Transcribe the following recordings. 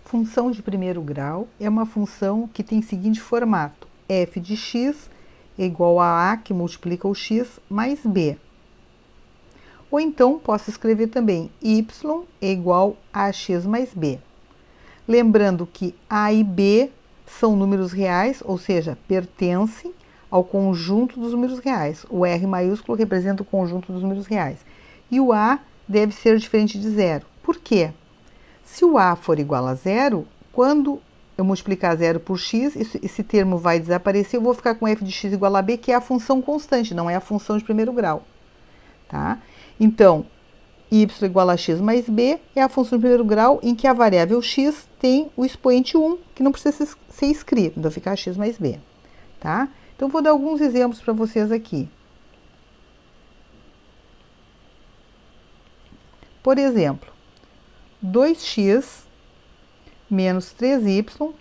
Função de primeiro grau é uma função que tem o seguinte formato: f de x é igual a a, que multiplica o x, mais b. Ou então, posso escrever também y é igual a x mais b. Lembrando que a e b são números reais, ou seja, pertencem ao conjunto dos números reais. O R maiúsculo representa o conjunto dos números reais. E o a deve ser diferente de zero. Por quê? Se o a for igual a zero, quando eu multiplicar zero por x, esse termo vai desaparecer, eu vou ficar com f de x igual a b, que é a função constante, não é a função de primeiro grau. Tá? Então, y igual a x mais b é a função de primeiro grau em que a variável x tem o expoente 1, que não precisa ser escrito, então fica x mais b. Tá? Então, vou dar alguns exemplos para vocês aqui. Por exemplo, 2x menos 3y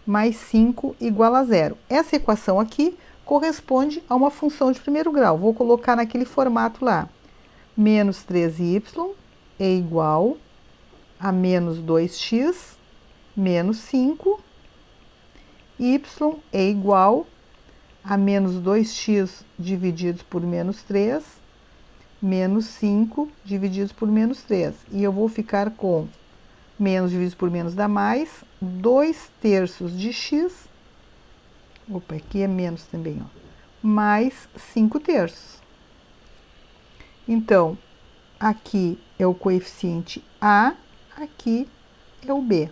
mais 5 igual a zero. Essa equação aqui corresponde a uma função de primeiro grau. Vou colocar naquele formato lá. Menos 3y é igual a menos 2x menos 5. Y é igual a menos 2x divididos por menos 3, menos 5 divididos por menos 3. E eu vou ficar com menos divididos por menos dá mais, 2 terços de x, opa, aqui é menos também, ó, mais 5 terços. Então, aqui é o coeficiente a, aqui é o b.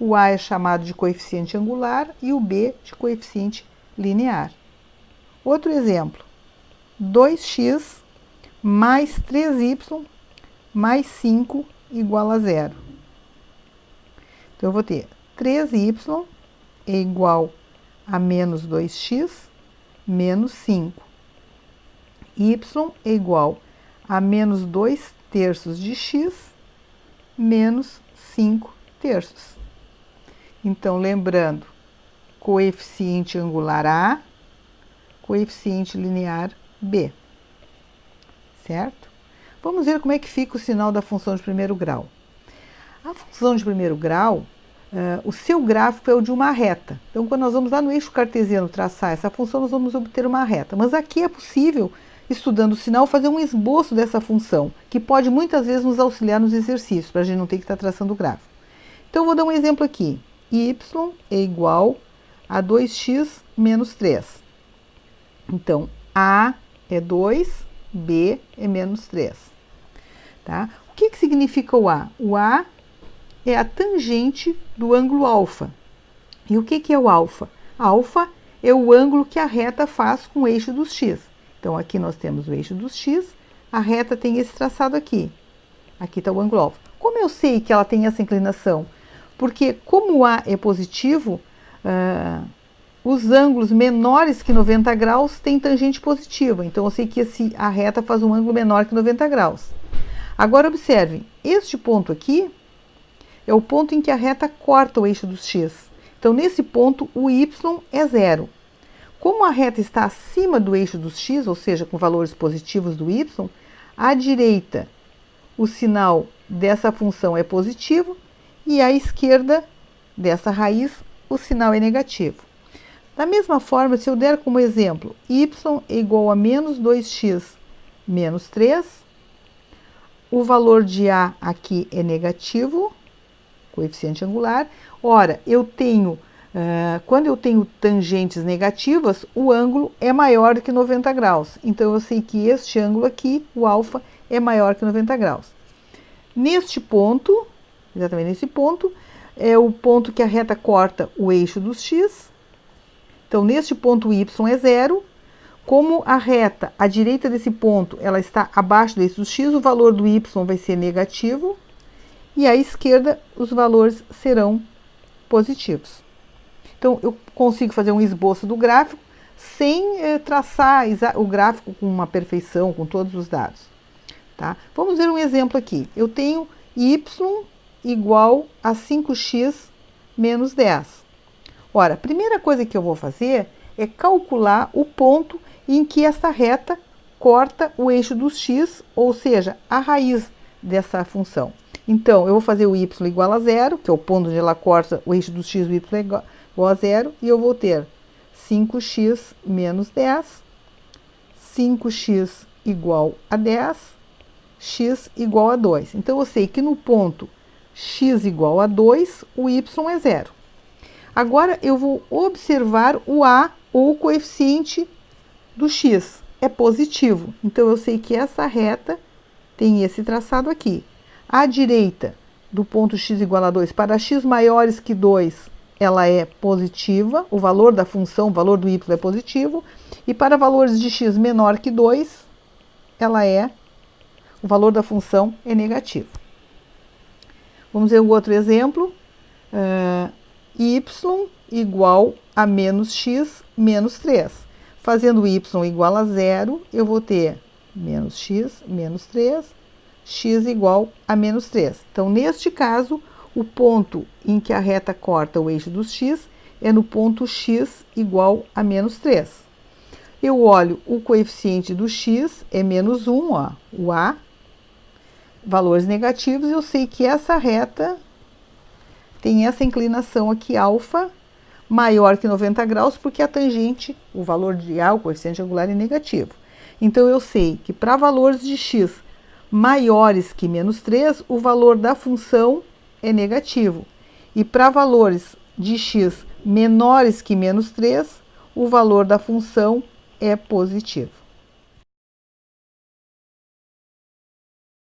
O a é chamado de coeficiente angular e o b de coeficiente linear. Outro exemplo, 2x mais 3y mais 5 igual a zero. Então, eu vou ter 3y é igual a menos 2x menos 5. Y é igual a menos 2 terços de x menos 5 terços. Então, lembrando, coeficiente angular a, coeficiente linear b. Certo? Vamos ver como é que fica o sinal da função de primeiro grau. A função de primeiro grau, o seu gráfico é o de uma reta. Então, quando nós vamos lá no eixo cartesiano traçar essa função, nós vamos obter uma reta. Mas aqui é possível, estudando o sinal, fazer um esboço dessa função, que pode muitas vezes nos auxiliar nos exercícios, para a gente não ter que estar traçando o gráfico. Então, eu vou dar um exemplo aqui. Y é igual a 2x menos 3. Então, a é 2, b é menos 3. Tá? O que significa o a? O a é a tangente do ângulo alfa. E o que é o alfa? Alfa é o ângulo que a reta faz com o eixo dos x. Então, aqui nós temos o eixo dos x, a reta tem esse traçado aqui. Aqui está o ângulo alfa. Como eu sei que ela tem essa inclinação? Porque, como o a é positivo, os ângulos menores que 90 graus têm tangente positiva. Então, eu sei que a reta faz um ângulo menor que 90 graus. Agora, observem, este ponto aqui é o ponto em que a reta corta o eixo dos x. Então, nesse ponto, o y é zero. Como a reta está acima do eixo dos x, ou seja, com valores positivos do y, à direita, o sinal dessa função é positivo e à esquerda dessa raiz, o sinal é negativo. Da mesma forma, se eu der como exemplo y é igual a menos 2x menos 3, o valor de a aqui é negativo, coeficiente angular. Ora, quando eu tenho tangentes negativas, o ângulo é maior do que 90 graus. Então, eu sei que este ângulo aqui, o alfa, é maior que 90 graus. Neste ponto, exatamente nesse ponto, é o ponto que a reta corta o eixo dos x. Então, neste ponto, o y é zero. Como a reta, à direita desse ponto, ela está abaixo do eixo dos x, o valor do y vai ser negativo. E à esquerda, os valores serão positivos. Então, eu consigo fazer um esboço do gráfico sem traçar o gráfico com uma perfeição, com todos os dados. Tá? Vamos ver um exemplo aqui. Eu tenho y igual a 5x menos 10. Ora, a primeira coisa que eu vou fazer é calcular o ponto em que esta reta corta o eixo dos x, ou seja, a raiz dessa função. Então, eu vou fazer o y igual a zero, que é o ponto onde ela corta o eixo do x, o y é igual a zero, e eu vou ter 5x menos 10, 5x igual a 10, x igual a 2. Então, eu sei que no ponto x igual a 2, o y é zero. Agora, eu vou observar o a, ou o coeficiente do x, é positivo. Então, eu sei que essa reta tem esse traçado aqui. À direita do ponto x igual a 2, para x maiores que 2, ela é positiva, o valor da função, o valor do y é positivo, e para valores de x menor que 2, o valor da função é negativo. Vamos ver o outro exemplo, y igual a menos x menos 3. Fazendo y igual a zero, eu vou ter menos x menos 3, x igual a menos 3. Então, neste caso, o ponto em que a reta corta o eixo dos x é no ponto x igual a menos 3. Eu olho o coeficiente do x, é menos 1, ó, o a, valores negativos, eu sei que essa reta tem essa inclinação aqui, alfa, maior que 90 graus, porque a tangente, o valor de a, o coeficiente angular, é negativo. Então, eu sei que para valores de x maiores que menos 3, o valor da função é negativo. E para valores de x menores que menos 3, o valor da função é positivo.